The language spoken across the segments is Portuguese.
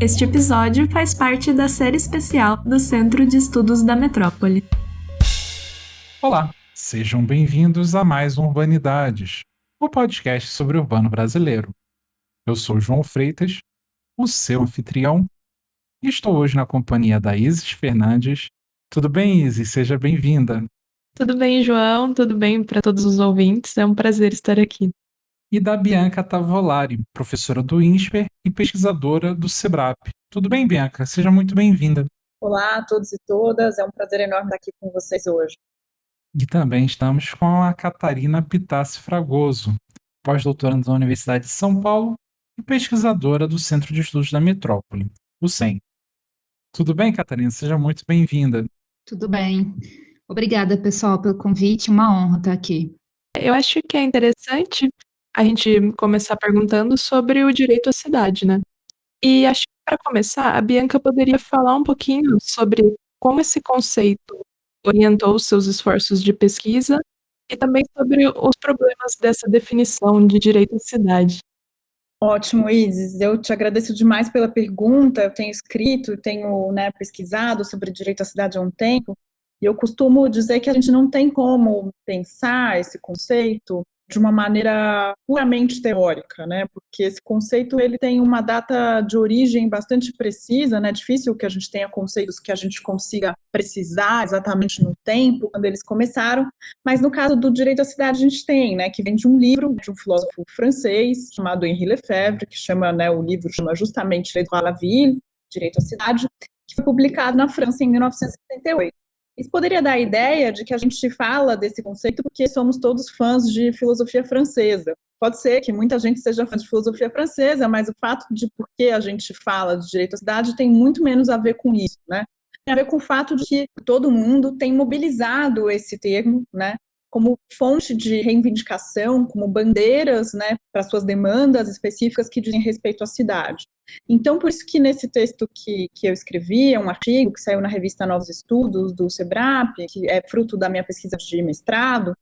Este episódio faz parte da série especial do Centro de Estudos da Metrópole. Olá, sejam bem-vindos a mais um Urbanidades, o podcast sobre o urbano brasileiro. Eu sou João Freitas, o seu anfitrião, e estou hoje na companhia da Isis Fernandes. Tudo bem, Isis? Seja bem-vinda. Tudo bem, João? Tudo bem para todos os ouvintes? É um prazer estar aqui. E da Bianca Tavolari, professora do INSPER e pesquisadora do SEBRAP. Tudo bem, Bianca? Seja muito bem-vinda. Olá a todos e todas, é um prazer enorme estar aqui com vocês hoje. E também estamos com a Catarina Pitassi Fragoso, pós-doutoranda da Universidade de São Paulo e pesquisadora do Centro de Estudos da Metrópole, o CEM. Tudo bem, Catarina? Seja muito bem-vinda. Tudo bem. Obrigada, pessoal, pelo convite. Uma honra estar aqui. Eu acho que é interessante a gente começar perguntando sobre o direito à cidade, né? E acho que para começar, a Bianca poderia falar um pouquinho sobre como esse conceito orientou os seus esforços de pesquisa e também sobre os problemas dessa definição de direito à cidade. Ótimo, Isis. Eu te agradeço demais pela pergunta. Eu tenho escrito, tenho pesquisado sobre direito à cidade há um tempo, e eu costumo dizer que a gente não tem como pensar esse conceito de uma maneira puramente teórica, né? Porque esse conceito ele tem uma data de origem bastante precisa, né? É difícil que a gente tenha conceitos que a gente consiga precisar exatamente no tempo quando eles começaram, mas no caso do direito à cidade a gente tem, né? Que vem de um livro de um filósofo francês chamado Henri Lefebvre, que chama, né? O livro chama justamente Le droit à la ville, Direito à Cidade, que foi publicado na França em 1978. Isso poderia dar a ideia de que a gente fala desse conceito porque somos todos fãs de filosofia francesa. Pode ser que muita gente seja fã de filosofia francesa, mas o fato de por que a gente fala de direito à cidade tem muito menos a ver com isso, né? Tem a ver com o fato de que todo mundo tem mobilizado esse termo, né, como fonte de reivindicação, como bandeiras, né, para suas demandas específicas que dizem respeito à cidade. Então, por isso que nesse texto que eu escrevi, é um artigo que saiu na revista Novos Estudos, do SEBRAP, que é fruto da minha pesquisa de mestrado,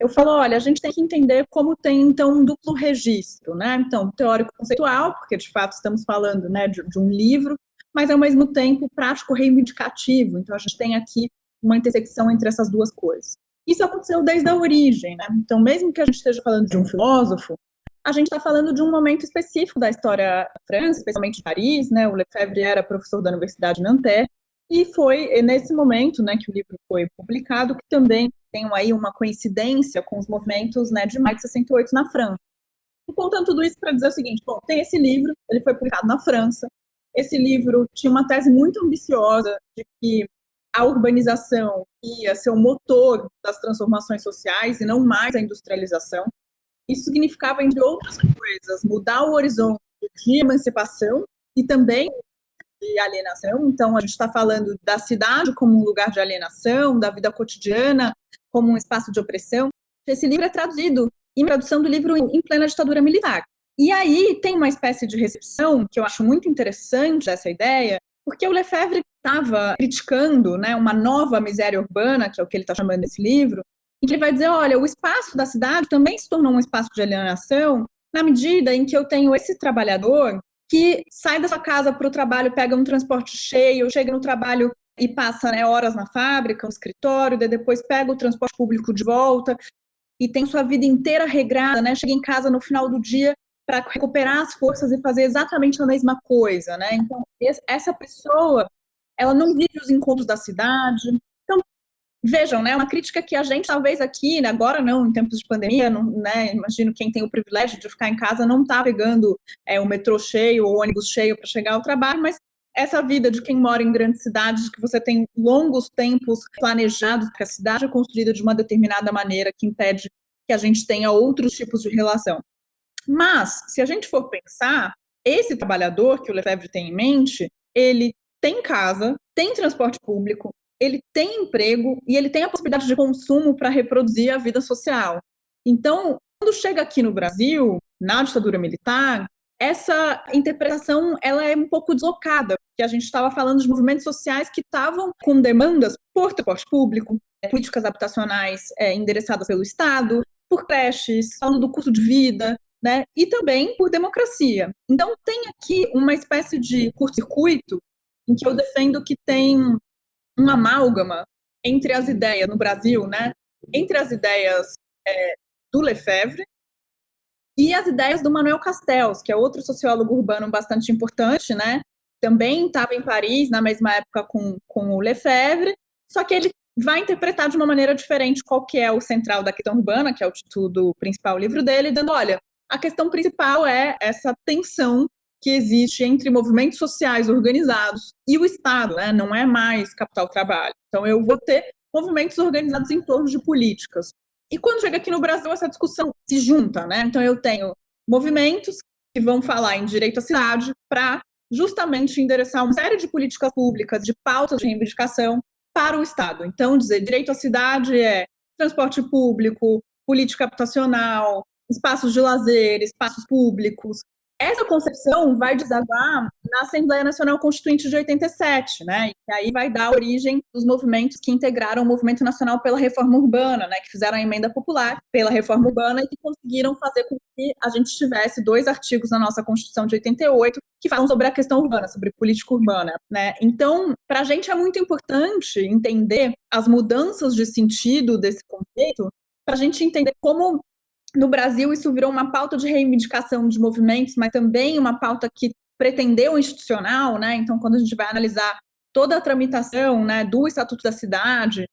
eu falo, olha, a gente tem que entender como tem, então, um duplo registro, né? Então, teórico-conceitual, porque, de fato, estamos falando, né, de um livro, mas, ao mesmo tempo, prático-reivindicativo. Então, a gente tem aqui uma intersecção entre essas duas coisas. Isso aconteceu desde a origem, né? Então, mesmo que a gente esteja falando de um filósofo, a gente está falando de um momento específico da história da França, especialmente de Paris, né? O Lefebvre era professor da Universidade de Nanterre, e foi nesse momento, né, que o livro foi publicado, que também tem aí uma coincidência com os movimentos, né, de maio de 68 na França. E contando tudo isso para dizer o seguinte, bom, tem esse livro, ele foi publicado na França, esse livro tinha uma tese muito ambiciosa de que a urbanização ia ser o motor das transformações sociais e não mais a industrialização. Isso significava, entre outras coisas, mudar o horizonte de emancipação e também de alienação. Então, a gente está falando da cidade como um lugar de alienação, da vida cotidiana como um espaço de opressão. Esse livro é traduzido em tradução do livro em plena ditadura militar. E aí tem uma espécie de recepção que eu acho muito interessante dessa ideia, porque o Lefebvre estava criticando, né, uma nova miséria urbana, que é o que ele está chamando nesse livro, e que ele vai dizer, olha, o espaço da cidade também se tornou um espaço de alienação na medida em que eu tenho esse trabalhador que sai da sua casa para o trabalho, pega um transporte cheio, chega no trabalho e passa, né, horas na fábrica, no escritório, depois pega o transporte público de volta e tem sua vida inteira regrada, né, chega em casa no final do dia para recuperar as forças e fazer exatamente a mesma coisa, né? Então, essa pessoa, ela não vive os encontros da cidade. Então, vejam, né, uma crítica que a gente, talvez aqui, né, agora não, em tempos de pandemia, não, né, imagino quem tem o privilégio de ficar em casa não está pegando o metrô cheio ou o ônibus cheio para chegar ao trabalho, mas essa vida de quem mora em grandes cidades, que você tem longos tempos planejados, que a cidade é construída de uma determinada maneira que impede que a gente tenha outros tipos de relação. Mas, se a gente for pensar, esse trabalhador que o Lefebvre tem em mente, ele tem casa, tem transporte público, ele tem emprego e ele tem a possibilidade de consumo para reproduzir a vida social. Então, quando chega aqui no Brasil, na ditadura militar, essa interpretação ela é um pouco deslocada, porque a gente estava falando de movimentos sociais que estavam com demandas por transporte público, políticas habitacionais endereçadas pelo Estado, por creches, falando do custo de vida, né, e também por democracia. Então, tem aqui uma espécie de curto-circuito em que eu defendo que tem uma amálgama entre as ideias no Brasil, né, entre as ideias do Lefebvre e as ideias do Manuel Castells, que é outro sociólogo urbano bastante importante, né, também estava em Paris na mesma época com o Lefebvre, só que ele vai interpretar de uma maneira diferente qual que é o central da questão urbana, que é o título do principal livro dele, dizendo, olha, a questão principal é essa tensão que existe entre movimentos sociais organizados e o Estado, né? Não é mais capital-trabalho. Então, eu vou ter movimentos organizados em torno de políticas. E quando chega aqui no Brasil, essa discussão se junta, né? Então, eu tenho movimentos que vão falar em direito à cidade para justamente endereçar uma série de políticas públicas, de pautas de reivindicação para o Estado. Então, dizer direito à cidade é transporte público, política habitacional, espaços de lazer, espaços públicos. Essa concepção vai desaguar na Assembleia Nacional Constituinte de 87, né? E aí vai dar origem dos movimentos que integraram o Movimento Nacional pela Reforma Urbana, né? Que fizeram a emenda popular pela Reforma Urbana e que conseguiram fazer com que a gente tivesse 2 artigos na nossa Constituição de 88 que falam sobre a questão urbana, sobre política urbana, né? Então, para a gente é muito importante entender as mudanças de sentido desse conceito, para a gente entender como no Brasil isso virou uma pauta de reivindicação de movimentos, mas também uma pauta que pretendeu institucional, né? Então, quando a gente vai analisar toda a tramitação, né, do Estatuto da Cidade,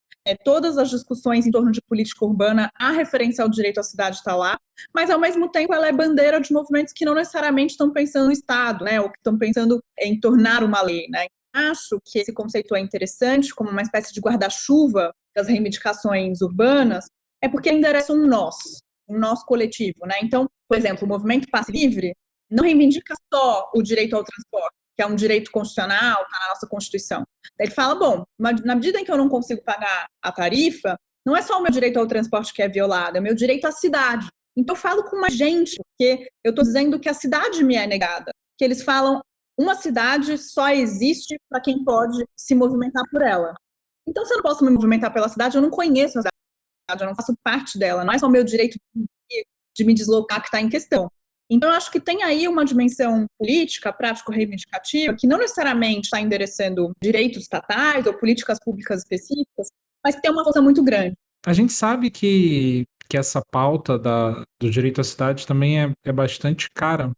todas as discussões em torno de política urbana, a referência ao direito à cidade está lá, mas, ao mesmo tempo, ela é bandeira de movimentos que não necessariamente estão pensando no Estado, né, ou que estão pensando em tornar uma lei, né. Acho que esse conceito é interessante como uma espécie de guarda-chuva das reivindicações urbanas, é porque endereça um nós coletivo, né. Então, por exemplo, o movimento Passe Livre não reivindica só o direito ao transporte, que é um direito constitucional, está na nossa Constituição. Ele fala, bom, na medida em que eu não consigo pagar a tarifa, não é só o meu direito ao transporte que é violado, é o meu direito à cidade. Então eu falo com mais gente, porque eu estou dizendo que a cidade me é negada. Que eles falam, uma cidade só existe para quem pode se movimentar por ela. Então, se eu não posso me movimentar pela cidade, eu não conheço a cidade, eu não faço parte dela, não é só o meu direito de me deslocar que está em questão. Então, eu acho que tem aí uma dimensão política, prático-reivindicativa, que não necessariamente está endereçando direitos estatais ou políticas públicas específicas, mas que tem uma força muito grande. A gente sabe que essa pauta do direito à cidade também é bastante cara.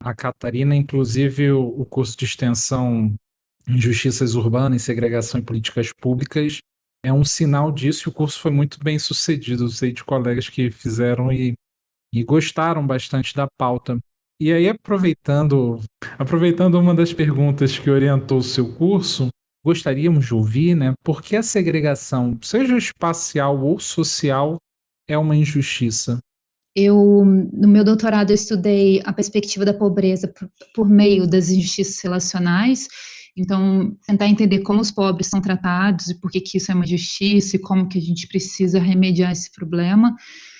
A Catarina, inclusive, o curso de extensão em Justiças Urbanas, Segregação e Políticas Públicas é um sinal disso, e o curso foi muito bem sucedido. Eu sei de colegas que fizeram e gostaram bastante da pauta. E aí, aproveitando uma das perguntas que orientou o seu curso, gostaríamos de ouvir, né, por que a segregação, seja espacial ou social, é uma injustiça? No meu doutorado, eu estudei a perspectiva da pobreza por meio das injustiças relacionais. Então, tentar entender como os pobres são tratados e por que isso é uma injustiça e como que a gente precisa remediar esse problema,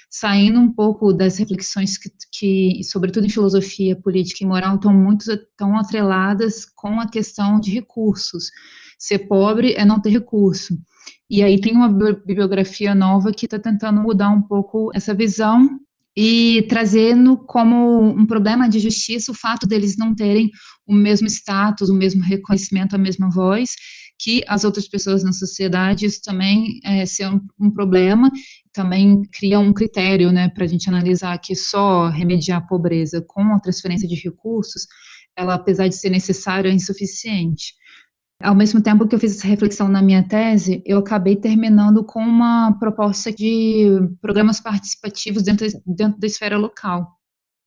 saindo um pouco das reflexões que sobretudo em filosofia política e moral, estão atreladas com a questão de recursos. Ser pobre é não ter recurso. E aí tem uma bibliografia nova que está tentando mudar um pouco essa visão e trazendo como um problema de justiça o fato deles não terem o mesmo status, o mesmo reconhecimento, a mesma voz que as outras pessoas na sociedade. Isso também ser um problema, também cria um critério, né, para a gente analisar que só remediar a pobreza com a transferência de recursos, ela, apesar de ser necessária, é insuficiente. Ao mesmo tempo que eu fiz essa reflexão na minha tese, eu acabei terminando com uma proposta de programas participativos dentro da esfera local.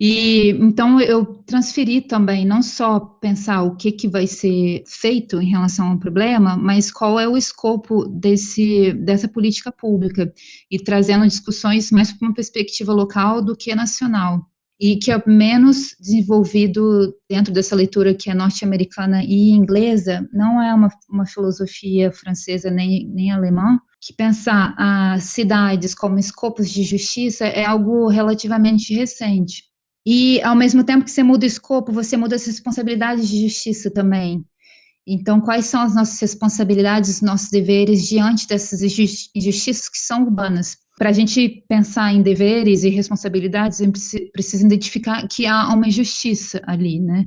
E então eu transferi também, não só pensar o que vai ser feito em relação ao problema, mas qual é o escopo dessa política pública, e trazendo discussões mais para uma perspectiva local do que nacional. E que é menos desenvolvido dentro dessa leitura que é norte-americana e inglesa, não é uma filosofia francesa nem alemã, que pensar as cidades como escopos de justiça é algo relativamente recente. E, ao mesmo tempo que você muda o escopo, você muda as responsabilidades de justiça também. Então, quais são as nossas responsabilidades, os nossos deveres diante dessas injustiças que são urbanas? Para a gente pensar em deveres e responsabilidades, a gente precisa identificar que há uma injustiça ali, né?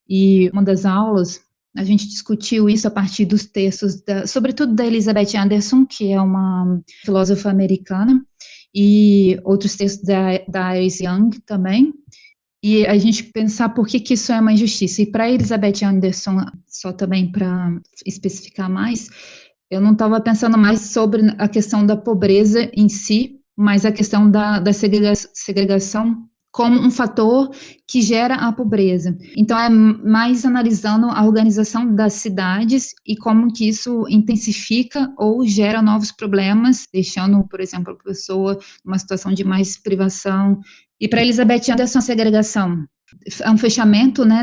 E uma das aulas, a gente discutiu isso a partir dos textos, sobretudo da Elizabeth Anderson, que é uma filósofa americana, e outros textos da Iris Young também, e a gente pensar por que isso é uma injustiça. E para Elizabeth Anderson, só também para especificar mais, eu não estava pensando mais sobre a questão da pobreza em si, mas a questão da segregação como um fator que gera a pobreza. Então, é mais analisando a organização das cidades e como que isso intensifica ou gera novos problemas, deixando, por exemplo, a pessoa numa situação de mais privação. E para Elizabeth Anderson, a segregação é um fechamento, né,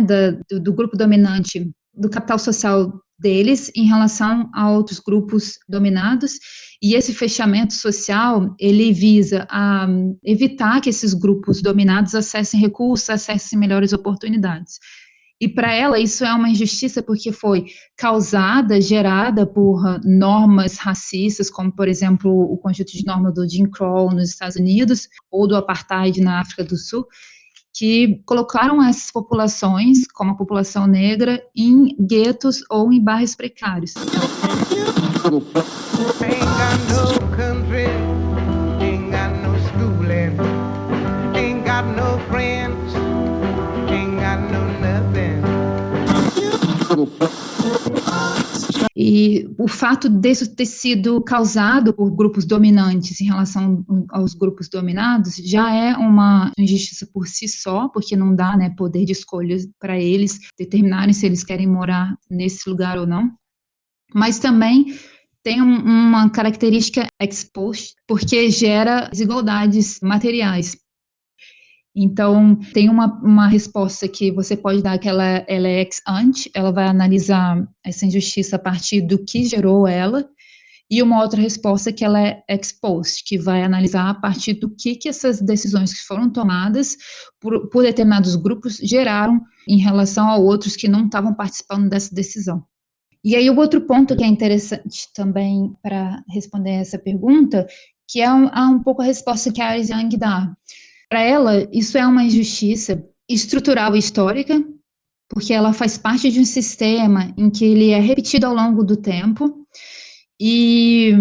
do grupo dominante, do capital social deles em relação a outros grupos dominados, e esse fechamento social, ele visa a evitar que esses grupos dominados acessem recursos, acessem melhores oportunidades. E para ela isso é uma injustiça porque foi causada, gerada por normas racistas, como, por exemplo, o conjunto de normas do Jim Crow nos Estados Unidos, ou do Apartheid na África do Sul, que colocaram essas populações, como a população negra, em guetos ou em bairros precários. E o fato disso ter sido causado por grupos dominantes em relação aos grupos dominados já é uma injustiça por si só, porque não dá, né, poder de escolha para eles determinarem se eles querem morar nesse lugar ou não. Mas também tem uma característica ex post, porque gera desigualdades materiais. Então, tem uma resposta que você pode dar, que ela é ex ante, ela vai analisar essa injustiça a partir do que gerou ela, e uma outra resposta que ela é ex post, que vai analisar a partir do que essas decisões que foram tomadas por determinados grupos geraram em relação a outros que não estavam participando dessa decisão. E aí o outro ponto que é interessante também para responder essa pergunta, que é um pouco a resposta que a Iris Young dá. Para ela, isso é uma injustiça estrutural e histórica, porque ela faz parte de um sistema em que ele é repetido ao longo do tempo e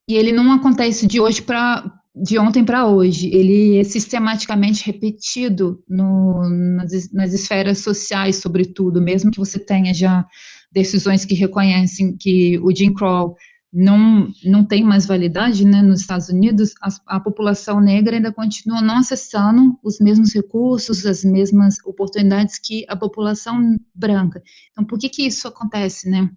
ele não acontece de ontem para hoje. Ele é sistematicamente repetido nas esferas sociais, sobretudo, mesmo que você tenha já decisões que reconhecem que o Jim Crow não tem mais validade, né, nos Estados Unidos, a população negra ainda continua não acessando os mesmos recursos, as mesmas oportunidades que a população branca. Então, por que isso acontece, né?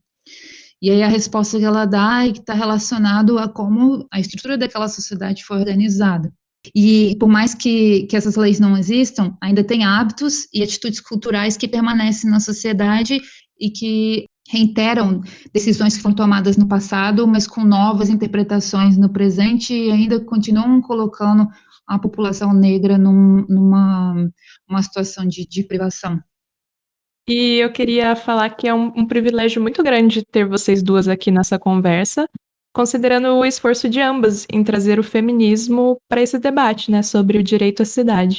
E aí a resposta que ela dá é que está relacionado a como a estrutura daquela sociedade foi organizada. E por mais que essas leis não existam, ainda tem hábitos e atitudes culturais que permanecem na sociedade e que reiteram decisões que foram tomadas no passado, mas com novas interpretações no presente e ainda continuam colocando a população negra numa situação de privação. E eu queria falar que é um privilégio muito grande ter vocês duas aqui nessa conversa, considerando o esforço de ambas em trazer o feminismo para esse debate, né, sobre o direito à cidade.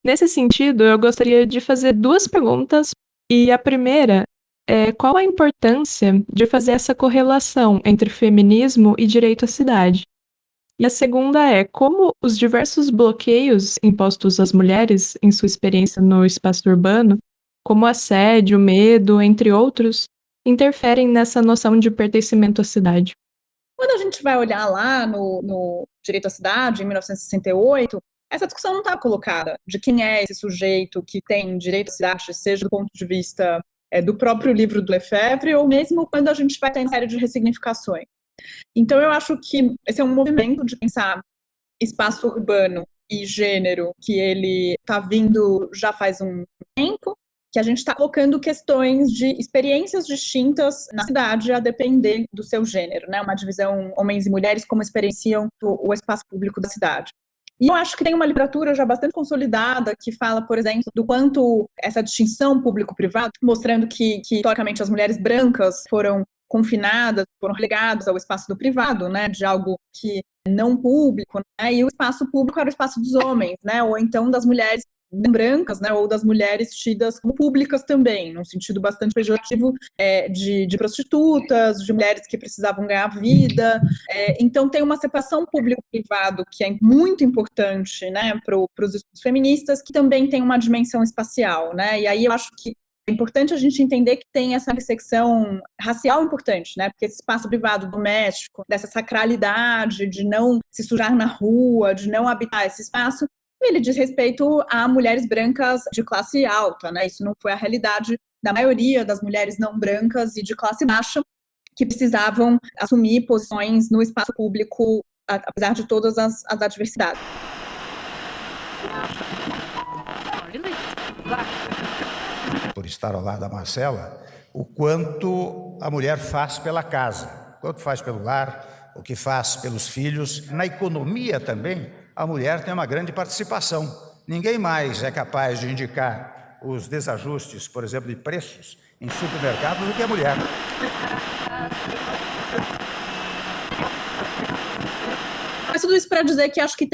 Nesse sentido, eu gostaria de fazer duas perguntas, e a primeira é qual a importância de fazer essa correlação entre feminismo e direito à cidade? E a segunda é como os diversos bloqueios impostos às mulheres em sua experiência no espaço urbano, como assédio, medo, entre outros, interferem nessa noção de pertencimento à cidade. Quando a gente vai olhar lá no Direito à Cidade, em 1968, essa discussão não está colocada de quem é esse sujeito que tem direito à cidade, seja do ponto de vista do próprio livro do Lefebvre, ou mesmo quando a gente vai ter uma série de ressignificações. Então, eu acho que esse é um movimento de pensar espaço urbano e gênero, que ele está vindo já faz um tempo, que a gente está colocando questões de experiências distintas na cidade a depender do seu gênero, né? Uma divisão homens e mulheres como experienciam o espaço público da cidade. E eu acho que tem uma literatura já bastante consolidada que fala, por exemplo, do quanto essa distinção público-privado, mostrando que historicamente as mulheres brancas foram confinadas, foram relegadas ao espaço do privado, né, de algo que não público, né? E o espaço público era o espaço dos homens, né? Ou então das mulheres não brancas, né? Ou das mulheres tidas como públicas também, num sentido bastante pejorativo, de prostitutas, de mulheres que precisavam ganhar vida. Então tem uma separação público-privado que é muito importante, né, para os estudos feministas, que também tem uma dimensão espacial, né? E aí eu acho que é importante a gente entender que tem essa intersecção racial importante, né? Porque esse espaço privado doméstico, dessa sacralidade de não se sujar na rua, de não habitar esse espaço, ele diz respeito a mulheres brancas de classe alta, né? Isso não foi a realidade da maioria das mulheres não brancas e de classe baixa que precisavam assumir posições no espaço público, apesar de todas as adversidades. Por estar ao lado da Marcela, o quanto a mulher faz pela casa, o quanto faz pelo lar, o que faz pelos filhos. Na economia também, a mulher tem uma grande participação. Ninguém mais é capaz de indicar os desajustes, por exemplo, de preços em supermercados do que a mulher. Mas tudo isso para dizer que acho que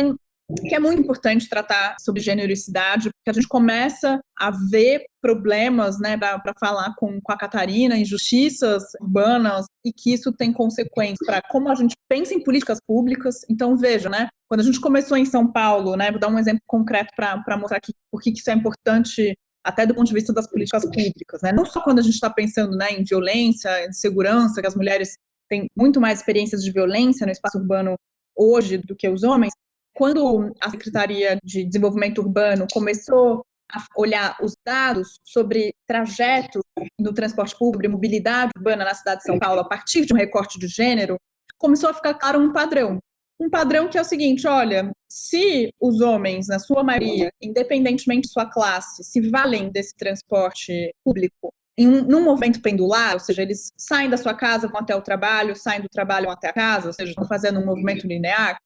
é muito importante tratar sobre gênero e cidade, porque a gente começa a ver problemas, né, para falar com a Catarina, injustiças urbanas, e que isso tem consequências para como a gente pensa em políticas públicas. Então, veja, né, quando a gente começou em São Paulo, né, vou dar um exemplo concreto para mostrar aqui por que isso é importante, até do ponto de vista das políticas públicas, né, não só quando a gente está pensando, né, em violência, em segurança, que as mulheres têm muito mais experiências de violência no espaço urbano hoje do que os homens. Quando a Secretaria de Desenvolvimento Urbano começou a olhar os dados sobre trajetos no transporte público e mobilidade urbana na cidade de São Paulo, a partir de um recorte de gênero, começou a ficar claro um padrão. Um padrão que é o seguinte: olha, se os homens, na sua maioria, independentemente de sua classe, se valem desse transporte público num movimento pendular, ou seja, eles saem da sua casa, vão até o trabalho, saem do trabalho, vão até a casa, ou seja, estão fazendo um movimento linear,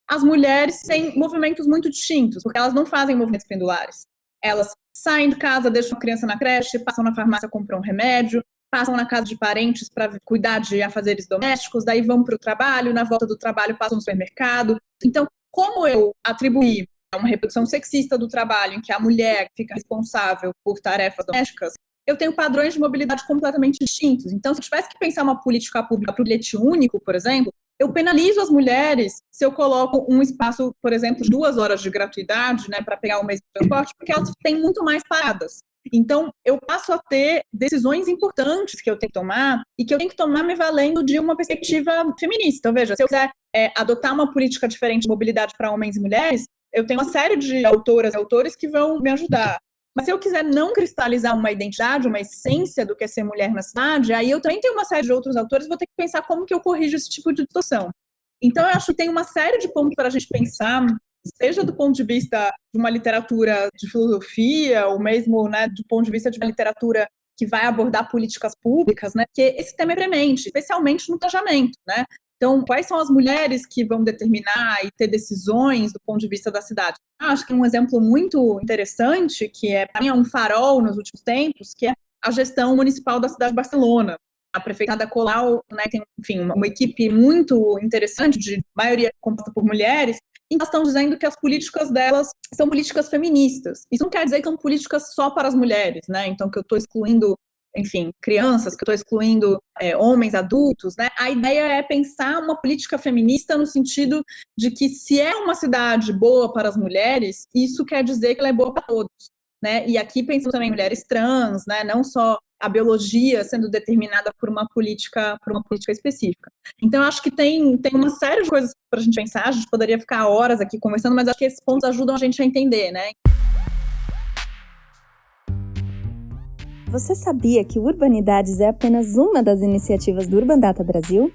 as mulheres têm movimentos muito distintos, porque elas não fazem movimentos pendulares. Elas saem de casa, deixam a criança na creche, passam na farmácia, compram um remédio, passam na casa de parentes para cuidar de afazeres domésticos, daí vão para o trabalho, na volta do trabalho passam no supermercado. Então, como eu atribuí uma reprodução sexista do trabalho, em que a mulher fica responsável por tarefas domésticas, eu tenho padrões de mobilidade completamente distintos. Então, se eu tivesse que pensar uma política pública para o bilhete único, por exemplo, eu penalizo as mulheres se eu coloco um espaço, por exemplo, de 2 horas de gratuidade, né, para pegar o mesmo transporte, porque elas têm muito mais paradas. Então, eu passo a ter decisões importantes que eu tenho que tomar e que eu tenho que tomar me valendo de uma perspectiva feminista. Veja, se eu quiser adotar uma política diferente de mobilidade para homens e mulheres, eu tenho uma série de autoras e autores que vão me ajudar. Mas se eu quiser não cristalizar uma identidade, uma essência do que é ser mulher na cidade, aí eu também tenho uma série de outros autores, vou ter que pensar como que eu corrijo esse tipo de distorção. Então, eu acho que tem uma série de pontos para a gente pensar, seja do ponto de vista de uma literatura de filosofia, ou mesmo, né, do ponto de vista de uma literatura que vai abordar políticas públicas, né, porque esse tema é premente, especialmente no planejamento, né? Então, quais são as mulheres que vão determinar e ter decisões do ponto de vista da cidade? Acho que um exemplo muito interessante, que para mim é um farol nos últimos tempos, que é a gestão municipal da cidade de Barcelona. A prefeita Ada Colau, né, tem, enfim, uma equipe muito interessante, de maioria composta por mulheres, e elas estão dizendo que as políticas delas são políticas feministas. Isso não quer dizer que são políticas só para as mulheres, né? Então, que eu estou excluindo, enfim, crianças, que eu estou excluindo homens adultos, né? A ideia é pensar uma política feminista no sentido de que, se é uma cidade boa para as mulheres, isso quer dizer que ela é boa para todos, né? E aqui pensando também em mulheres trans, né? Não só a biologia sendo determinada por uma política específica. Então, eu acho que tem uma série de coisas para a gente pensar. A gente poderia ficar horas aqui conversando, mas acho que esses pontos ajudam a gente a entender, né? Você sabia que o Urbanidades é apenas uma das iniciativas do Urban Data Brasil?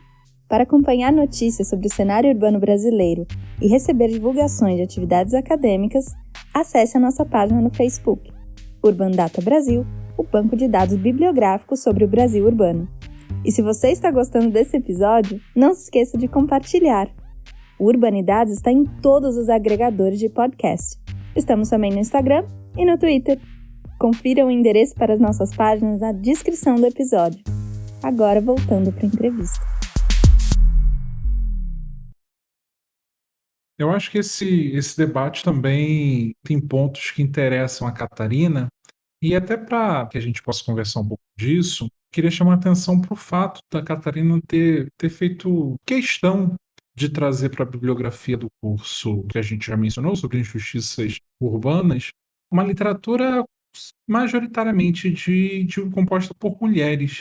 Para acompanhar notícias sobre o cenário urbano brasileiro e receber divulgações de atividades acadêmicas, acesse a nossa página no Facebook, Urban Data Brasil, o banco de dados bibliográficos sobre o Brasil urbano. E se você está gostando desse episódio, não se esqueça de compartilhar. O Urbanidades está em todos os agregadores de podcast. Estamos também no Instagram e no Twitter. Confira o endereço para as nossas páginas na descrição do episódio. Agora voltando para a entrevista. Eu acho que esse debate também tem pontos que interessam a Catarina, e até para que a gente possa conversar um pouco disso, queria chamar a atenção para o fato da Catarina ter feito questão de trazer para a bibliografia do curso que a gente já mencionou sobre injustiças urbanas, uma literatura majoritariamente composta por mulheres.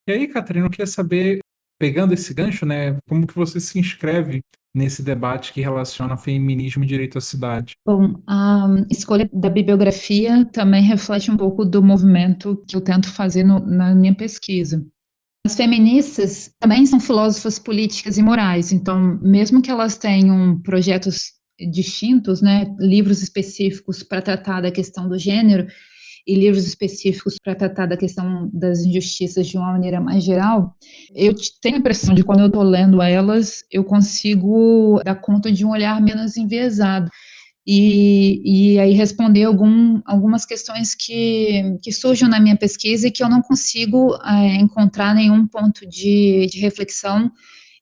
E aí, Catarina, eu queria saber, pegando esse gancho, né, como que você se inscreve nesse debate que relaciona feminismo e direito à cidade? Bom, a escolha da bibliografia também reflete um pouco do movimento que eu tento fazer na minha pesquisa. As feministas também são filósofas políticas e morais, então, mesmo que elas tenham projetos distintos, né, livros específicos para tratar da questão do gênero e livros específicos para tratar da questão das injustiças de uma maneira mais geral, eu tenho a impressão de que quando eu estou lendo elas, eu consigo dar conta de um olhar menos enviesado. E aí responder algumas questões que surgem na minha pesquisa e que eu não consigo encontrar nenhum ponto de reflexão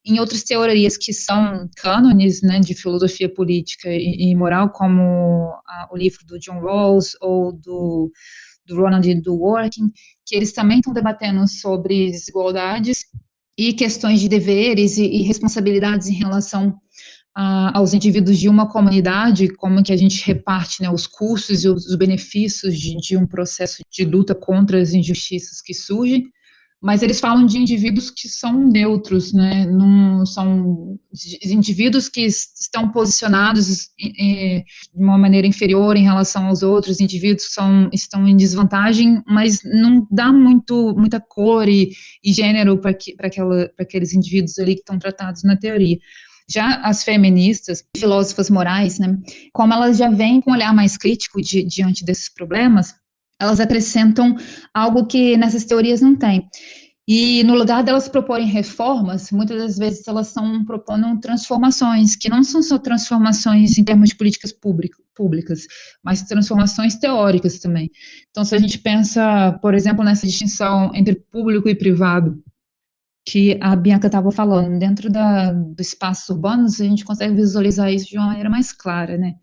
em outras teorias que são cânones, né, de filosofia política e moral, como o livro do John Rawls ou do Ronald Dworkin, que eles também estão debatendo sobre desigualdades e questões de deveres e responsabilidades em relação aos indivíduos de uma comunidade, como que a gente reparte, né, os custos e os benefícios de um processo de luta contra as injustiças que surgem, mas eles falam de indivíduos que são neutros, né, não são indivíduos que estão posicionados de uma maneira inferior em relação aos outros, indivíduos que estão em desvantagem, mas não dá muita cor e gênero para aqueles indivíduos ali que estão tratados na teoria. Já as feministas, filósofas morais, né, como elas já vêm com um olhar mais crítico diante desses problemas, elas acrescentam algo que nessas teorias não tem. E no lugar delas proporem reformas, muitas das vezes elas estão propondo transformações, que não são só transformações em termos de políticas públicas, mas transformações teóricas também. Então, se a gente pensa, por exemplo, nessa distinção entre público e privado, que a Bianca estava falando, dentro do espaço urbanos, a gente consegue visualizar isso de uma maneira mais clara, né?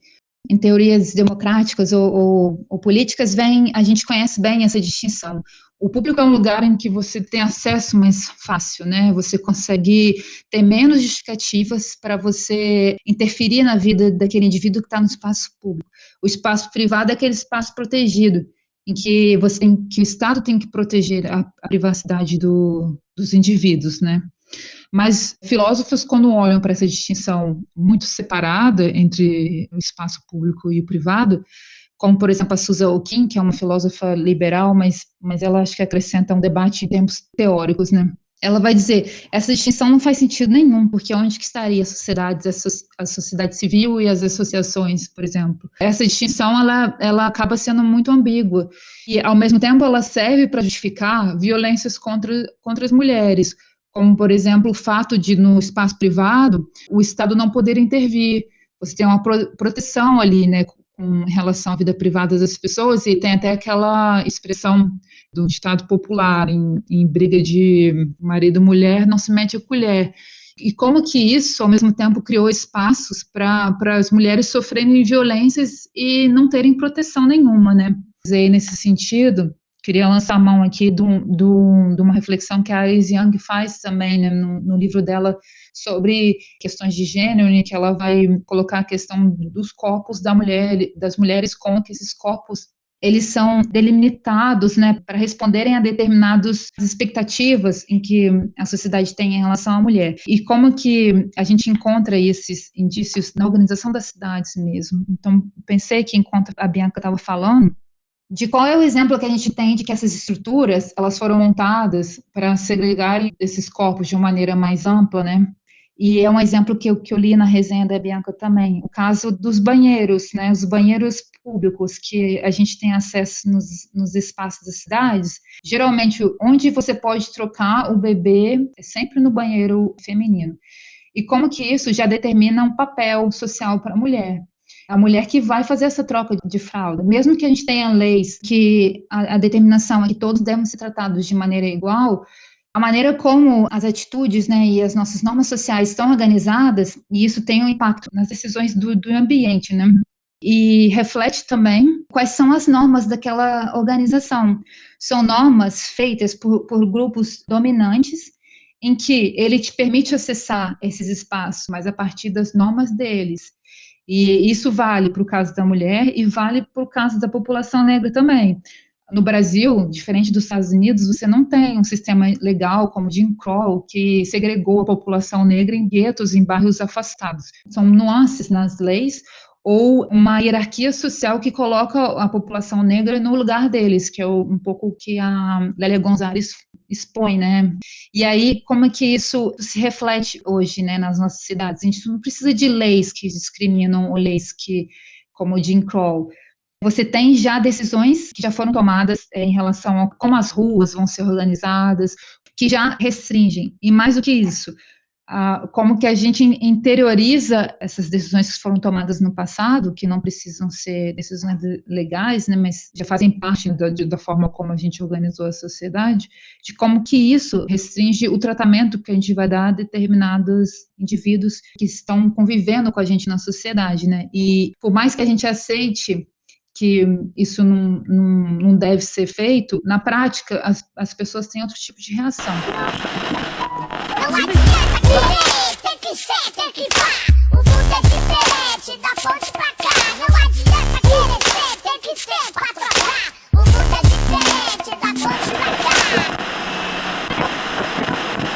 Em teorias democráticas ou políticas, a gente conhece bem essa distinção. O público é um lugar em que você tem acesso mais fácil, né? Você consegue ter menos justificativas para você interferir na vida daquele indivíduo que está no espaço público. O espaço privado é aquele espaço protegido, em que que o Estado tem que proteger a privacidade dos indivíduos, né? Mas filósofos, quando olham para essa distinção muito separada entre o espaço público e o privado, como, por exemplo, a Susan Okin, que é uma filósofa liberal, mas ela acho que acrescenta um debate em termos teóricos, né? Ela vai dizer, essa distinção não faz sentido nenhum, porque onde que estaria a sociedade civil e as associações, por exemplo? Essa distinção, ela acaba sendo muito ambígua, e, ao mesmo tempo, ela serve para justificar violências contra as mulheres, como, por exemplo, o fato de, no espaço privado, o Estado não poder intervir. Você tem uma proteção ali, né, com relação à vida privada das pessoas, e tem até aquela expressão do ditado popular, em briga de marido e mulher, não se mete a colher. E como que isso, ao mesmo tempo, criou espaços para as mulheres sofrerem violências e não terem proteção nenhuma, né? E nesse sentido, queria lançar a mão aqui de uma reflexão que a Alice Young faz também, né, no livro dela sobre questões de gênero, em que ela vai colocar a questão dos corpos das mulheres, como que esses corpos eles são delimitados, né, para responderem a determinadas expectativas em que a sociedade tem em relação à mulher. E como que a gente encontra esses indícios na organização das cidades mesmo. Então, pensei que, enquanto a Bianca estava falando, de qual é o exemplo que a gente tem de que essas estruturas, elas foram montadas para segregarem esses corpos de uma maneira mais ampla, né? E é um exemplo que eu li na resenha da Bianca também, o caso dos banheiros, né? Os banheiros públicos que a gente tem acesso nos espaços das cidades, geralmente onde você pode trocar o bebê é sempre no banheiro feminino. E como que isso já determina um papel social para a mulher. A mulher que vai fazer essa troca de fralda. Mesmo que a gente tenha leis que a determinação é que todos devem ser tratados de maneira igual, A maneira como as atitudes, né, e as nossas normas sociais estão organizadas, e isso tem um impacto nas decisões do ambiente, né? E reflete também quais são as normas daquela organização. São normas feitas por grupos dominantes, em que ele te permite acessar esses espaços, mas a partir das normas deles. E isso vale para o caso da mulher e vale para o caso da população negra também. No Brasil, diferente dos Estados Unidos, você não tem um sistema legal como o Jim Crow, que segregou a população negra em guetos, em bairros afastados. São nuances nas leis ou uma hierarquia social que coloca a população negra no lugar deles, que é um pouco o que a Lélia Gonzalez expõe, né? E aí, como é que isso se reflete hoje, né, nas nossas cidades? A gente não precisa de leis que discriminam ou leis que, como o Jim Crow. Você tem já decisões que já foram tomadas em relação a como as ruas vão ser organizadas, que já restringem. E mais do que isso, como que a gente interioriza essas decisões que foram tomadas no passado, que não precisam ser decisões legais, né, mas já fazem parte da forma como a gente organizou a sociedade, de como que isso restringe o tratamento que a gente vai dar a determinados indivíduos que estão convivendo com a gente na sociedade, né? E por mais que a gente aceite que isso não deve ser feito, na prática, as pessoas têm outro tipo de reação. Não adianta querer, tem que ser, tem que pá. O mundo é diferente, da ponte pra cá. Não adianta querer ser, tem que ser pra trocar. O mundo é diferente, da ponte pra cá.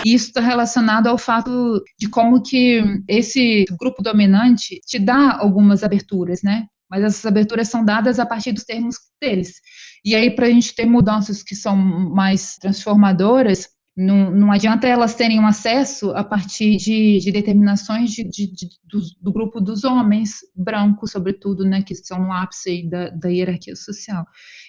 Isso está relacionado ao fato de como que esse grupo dominante te dá algumas aberturas, né? Mas essas aberturas são dadas a partir dos termos deles. E aí, para a gente ter mudanças que são mais transformadoras, não adianta elas terem um acesso a partir de determinações do grupo dos homens brancos, sobretudo, né, que são no ápice da hierarquia social.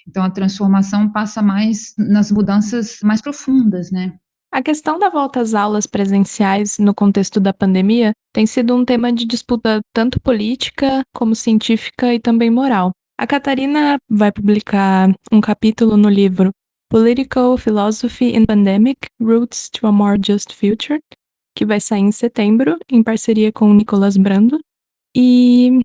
Então, a transformação passa mais nas mudanças mais profundas, né? A questão da volta às aulas presenciais no contexto da pandemia tem sido um tema de disputa tanto política como científica e também moral. A Catarina vai publicar um capítulo no livro Political Philosophy in Pandemic: Routes to a More Just Future, que vai sair em setembro, em parceria com o Nicolas Brando. E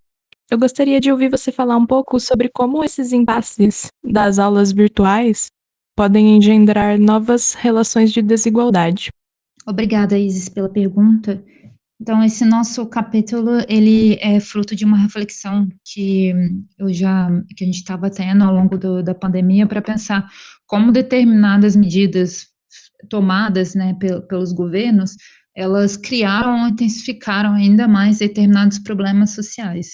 eu gostaria de ouvir você falar um pouco sobre como esses impasses das aulas virtuais podem engendrar novas relações de desigualdade. Obrigada, Isis, pela pergunta. Então, esse nosso capítulo, ele é fruto de uma reflexão que a gente estava tendo ao longo da pandemia para pensar como determinadas medidas tomadas, né, pelos governos, elas criaram ou intensificaram ainda mais determinados problemas sociais.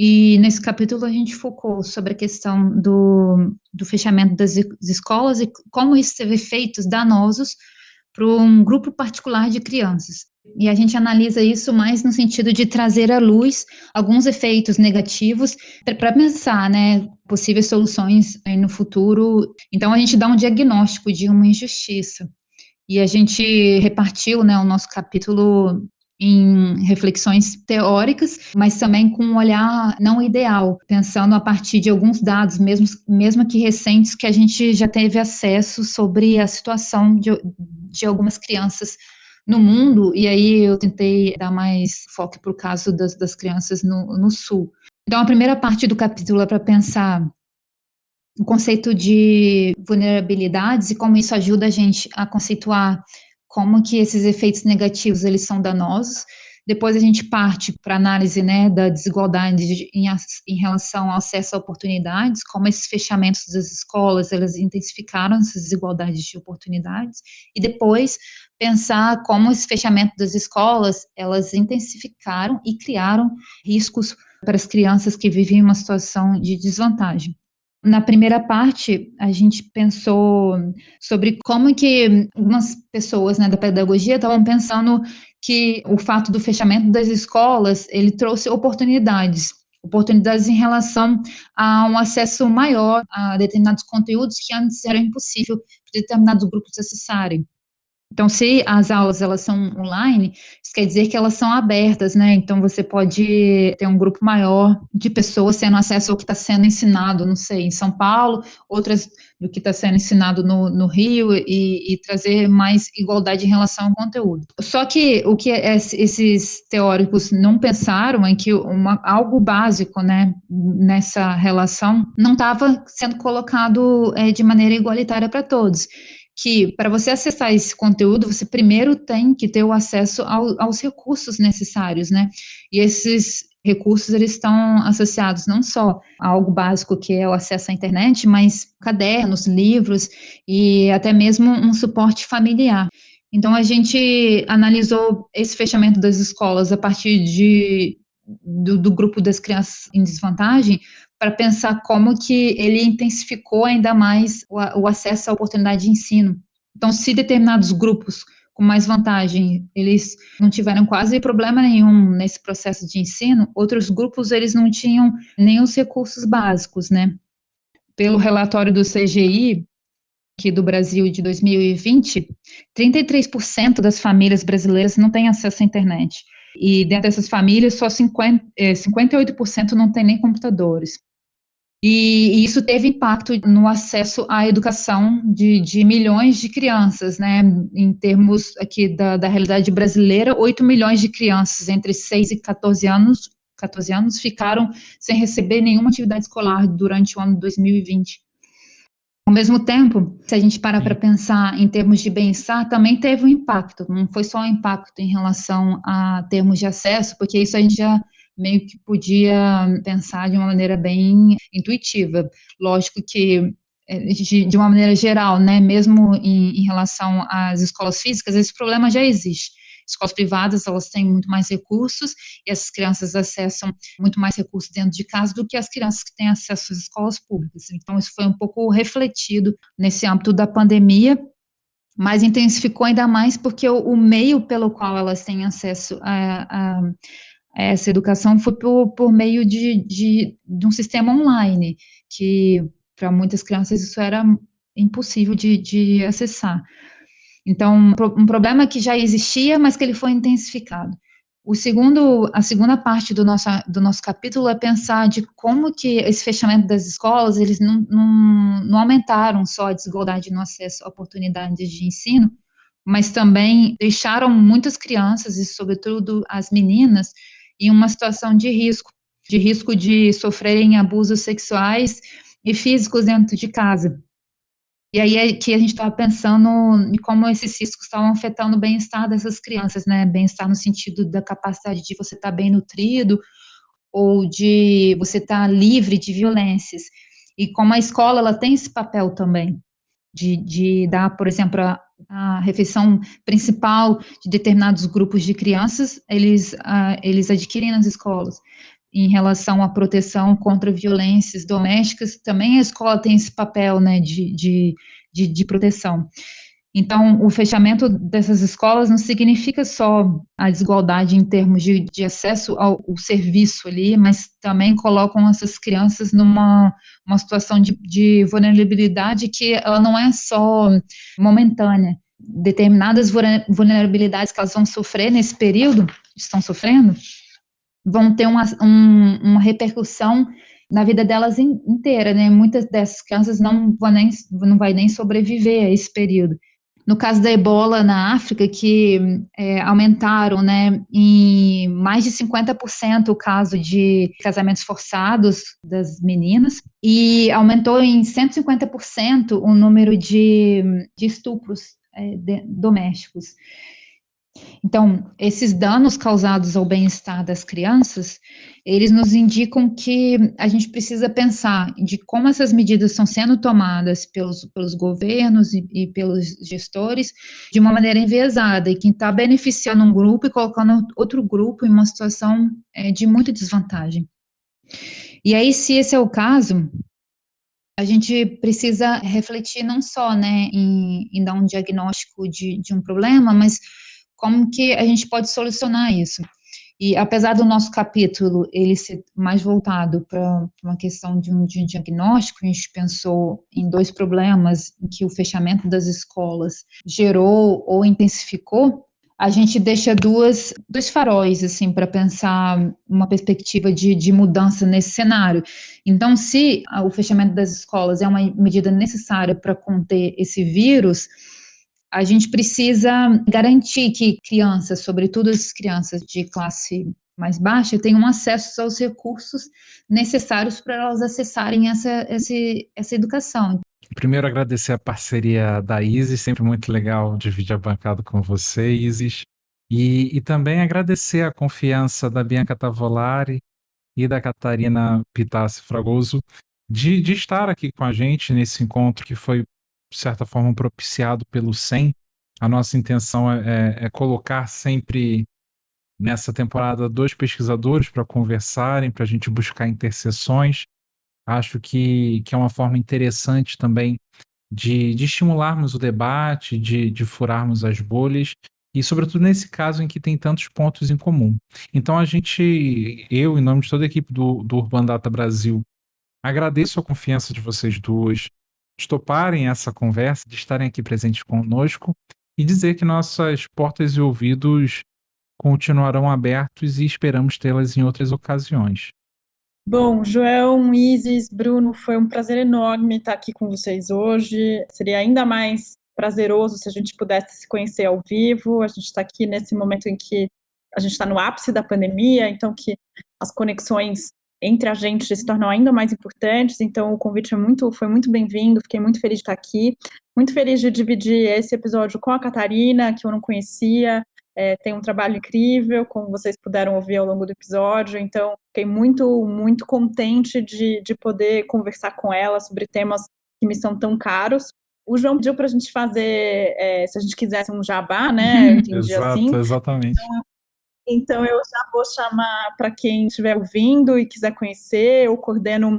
E nesse capítulo a gente focou sobre a questão do fechamento das escolas e como isso teve efeitos danosos para um grupo particular de crianças. E a gente analisa isso mais no sentido de trazer à luz alguns efeitos negativos para pensar, né, possíveis soluções no futuro. Então a gente dá um diagnóstico de uma injustiça. E a gente repartiu, né, o nosso capítulo em reflexões teóricas, mas também com um olhar não ideal, pensando a partir de alguns dados, mesmo que recentes, que a gente já teve acesso sobre a situação de algumas crianças no mundo, e aí eu tentei dar mais foco para o caso das crianças no Sul. Então, a primeira parte do capítulo é para pensar o conceito de vulnerabilidades e como isso ajuda a gente a conceituar como que esses efeitos negativos, eles são danosos. Depois a gente parte para a análise, né, da desigualdade em relação ao acesso a oportunidades, como esses fechamentos das escolas, elas intensificaram essas desigualdades de oportunidades. E depois pensar como esse fechamento das escolas, elas intensificaram e criaram riscos para as crianças que vivem em uma situação de desvantagem. Na primeira parte, a gente pensou sobre como que algumas pessoas, né, da pedagogia estavam pensando que o fato do fechamento das escolas, ele trouxe oportunidades em relação a um acesso maior a determinados conteúdos que antes era impossível para determinados grupos acessarem. Então, se as aulas elas são online, isso quer dizer que elas são abertas, né? Então, você pode ter um grupo maior de pessoas tendo acesso ao que está sendo ensinado, não sei, em São Paulo, outras do que está sendo ensinado no Rio, e trazer mais igualdade em relação ao conteúdo. Só que o que esses teóricos não pensaram é que algo básico, né, nessa relação não estava sendo colocado de maneira igualitária para todos, que para você acessar esse conteúdo, você primeiro tem que ter o acesso aos recursos necessários, né? E esses recursos, eles estão associados não só a algo básico, que é o acesso à internet, mas cadernos, livros e até mesmo um suporte familiar. Então, a gente analisou esse fechamento das escolas a partir do grupo das crianças em desvantagem, para pensar como que ele intensificou ainda mais o acesso à oportunidade de ensino. Então, se determinados grupos com mais vantagem, eles não tiveram quase problema nenhum nesse processo de ensino, outros grupos, eles não tinham nem os recursos básicos, né? Pelo relatório do CGI, aqui do Brasil de 2020, 33% das famílias brasileiras não têm acesso à internet. E dentro dessas famílias, só 58% não têm nem computadores. E isso teve impacto no acesso à educação de milhões de crianças, né? Em termos aqui da realidade brasileira, 8 milhões de crianças entre 6 e 14 anos ficaram sem receber nenhuma atividade escolar durante o ano de 2020. Ao mesmo tempo, se a gente parar para pensar em termos de bem-estar, também teve um impacto, não foi só um impacto em relação a termos de acesso, porque isso a gente já meio que podia pensar de uma maneira bem intuitiva. Lógico que, de uma maneira geral, né, mesmo em relação às escolas físicas, esse problema já existe. Escolas privadas, elas têm muito mais recursos, e essas crianças acessam muito mais recursos dentro de casa do que as crianças que têm acesso às escolas públicas. Então, isso foi um pouco refletido nesse âmbito da pandemia, mas intensificou ainda mais porque o meio pelo qual elas têm acesso a essa educação foi por meio de um sistema online, que para muitas crianças isso era impossível de acessar. Então, um problema que já existia, mas que ele foi intensificado. A segunda parte do nosso capítulo é pensar de como que esse fechamento das escolas, eles não aumentaram só a desigualdade no acesso a oportunidades de ensino, mas também deixaram muitas crianças, e sobretudo as meninas, em uma situação de risco de sofrerem abusos sexuais e físicos dentro de casa. E aí é que a gente estava pensando em como esses riscos estavam afetando o bem-estar dessas crianças, né? Bem-estar no sentido da capacidade de você estar bem nutrido ou de você estar livre de violências. E como a escola, ela tem esse papel também de dar, por exemplo, a refeição principal de determinados grupos de crianças, eles adquirem nas escolas. Em relação à proteção contra violências domésticas, também a escola tem esse papel, né, de proteção. Então, o fechamento dessas escolas não significa só a desigualdade em termos de acesso ao serviço ali, mas também colocam essas crianças numa situação de vulnerabilidade que ela não é só momentânea. Determinadas vulnerabilidades que elas vão sofrer nesse período, estão sofrendo, vão ter uma repercussão na vida delas inteira, né? Muitas dessas crianças não vai nem sobreviver a esse período. No caso da ebola na África, que aumentaram, né, em mais de 50% o caso de casamentos forçados das meninas, e aumentou em 150% o número de estupros domésticos. Então, esses danos causados ao bem-estar das crianças, eles nos indicam que a gente precisa pensar de como essas medidas estão sendo tomadas pelos governos e pelos gestores de uma maneira enviesada, e quem está beneficiando um grupo e colocando outro grupo em uma situação de muita desvantagem. E aí, se esse é o caso, a gente precisa refletir não só, né, em dar um diagnóstico de um problema, mas como que a gente pode solucionar isso. E apesar do nosso capítulo ele ser mais voltado para uma questão de um diagnóstico, a gente pensou em 2 problemas em que o fechamento das escolas gerou ou intensificou. A gente deixa dois faróis assim para pensar uma perspectiva de mudança nesse cenário. Então, se o fechamento das escolas é uma medida necessária para conter esse vírus, a gente precisa garantir que crianças, sobretudo as crianças de classe mais baixa, tenham acesso aos recursos necessários para elas acessarem essa educação. Primeiro, agradecer a parceria da Isis, sempre muito legal dividir a bancada com você, Isis. E também agradecer a confiança da Bianca Tavolari e da Catarina Pitassi Fragoso de estar aqui com a gente nesse encontro que foi, de certa forma, propiciado pelo SEM. A nossa intenção é colocar sempre nessa temporada 2 pesquisadores para conversarem, para a gente buscar interseções. Acho que é uma forma interessante também de estimularmos o debate, de furarmos as bolhas, e sobretudo nesse caso em que tem tantos pontos em comum. Então eu, em nome de toda a equipe do Urban Data Brasil, agradeço a confiança de vocês duas, de toparem essa conversa, de estarem aqui presentes conosco, e dizer que nossas portas e ouvidos continuarão abertos e esperamos tê-las em outras ocasiões. Bom, João, Isis, Bruno, foi um prazer enorme estar aqui com vocês hoje. Seria ainda mais prazeroso se a gente pudesse se conhecer ao vivo. A gente está aqui nesse momento em que a gente está no ápice da pandemia, então que as conexões entre a gente se tornam ainda mais importantes. Então o convite foi muito bem-vindo, fiquei muito feliz de estar aqui. Muito feliz de dividir esse episódio com a Catarina, que eu não conhecia. Tem um trabalho incrível, como vocês puderam ouvir ao longo do episódio, então fiquei muito, muito contente de poder conversar com ela sobre temas que me são tão caros. O João pediu para a gente fazer, se a gente quisesse um jabá, né, eu entendi assim. Exatamente. Então eu já vou chamar para quem estiver ouvindo e quiser conhecer, eu coordeno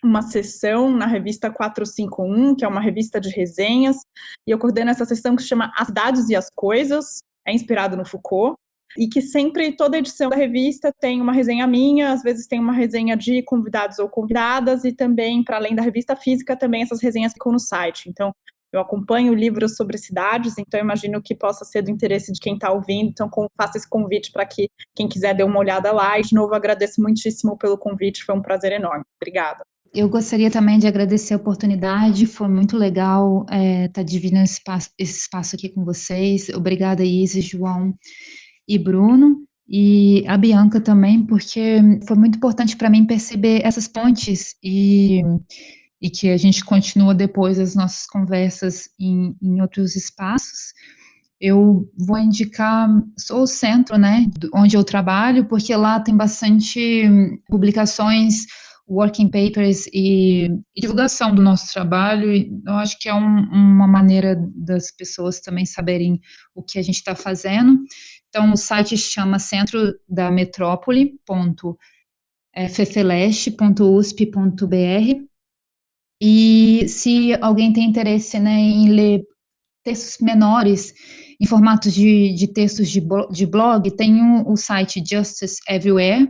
uma sessão na revista 451, que é uma revista de resenhas, e eu coordeno essa sessão que se chama As Cidades e as Coisas, é inspirado no Foucault, e que sempre, toda edição da revista tem uma resenha minha, às vezes tem uma resenha de convidados ou convidadas, e também, para além da revista física, também essas resenhas ficam no site. Então, eu acompanho livros sobre cidades, então eu imagino que possa ser do interesse de quem está ouvindo, então faço esse convite para que quem quiser dê uma olhada lá, e de novo agradeço muitíssimo pelo convite, foi um prazer enorme. Obrigada. Eu gostaria também de agradecer a oportunidade, foi muito legal estar dividindo esse espaço aqui com vocês. Obrigada, Isis, João e Bruno, e a Bianca também, porque foi muito importante para mim perceber essas pontes e que a gente continua depois as nossas conversas em outros espaços. Eu vou indicar o centro, né, onde eu trabalho, porque lá tem bastante publicações, working papers e divulgação do nosso trabalho, e eu acho que é uma maneira das pessoas também saberem o que a gente está fazendo. Então, o site chama centrodametrópole.fefeleste.usp.br, e se alguém tem interesse, né, em ler textos menores, em formatos de textos de blog, tem o site Justice Everywhere,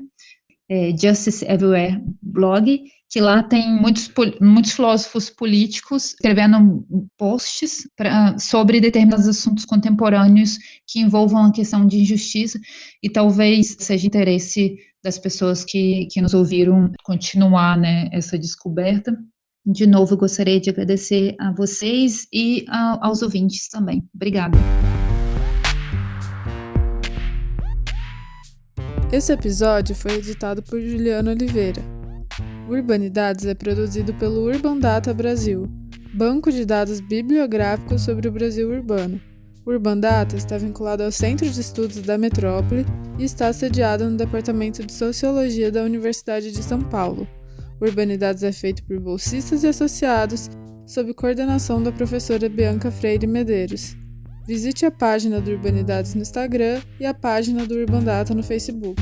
Justice Everywhere Blog, que lá tem muitos filósofos políticos escrevendo posts sobre determinados assuntos contemporâneos que envolvam a questão de injustiça, e talvez seja interesse das pessoas que nos ouviram continuar, né, essa descoberta. De novo, eu gostaria de agradecer a vocês e aos ouvintes também. Obrigada. Esse episódio foi editado por Juliana Oliveira. Urbanidades é produzido pelo Urban Data Brasil, banco de dados bibliográficos sobre o Brasil urbano. O Urban Data está vinculado ao Centro de Estudos da Metrópole e está sediado no Departamento de Sociologia da Universidade de São Paulo. Urbanidades é feito por bolsistas e associados, sob coordenação da professora Bianca Freire Medeiros. Visite a página do Urbanidades no Instagram e a página do Urban Data no Facebook.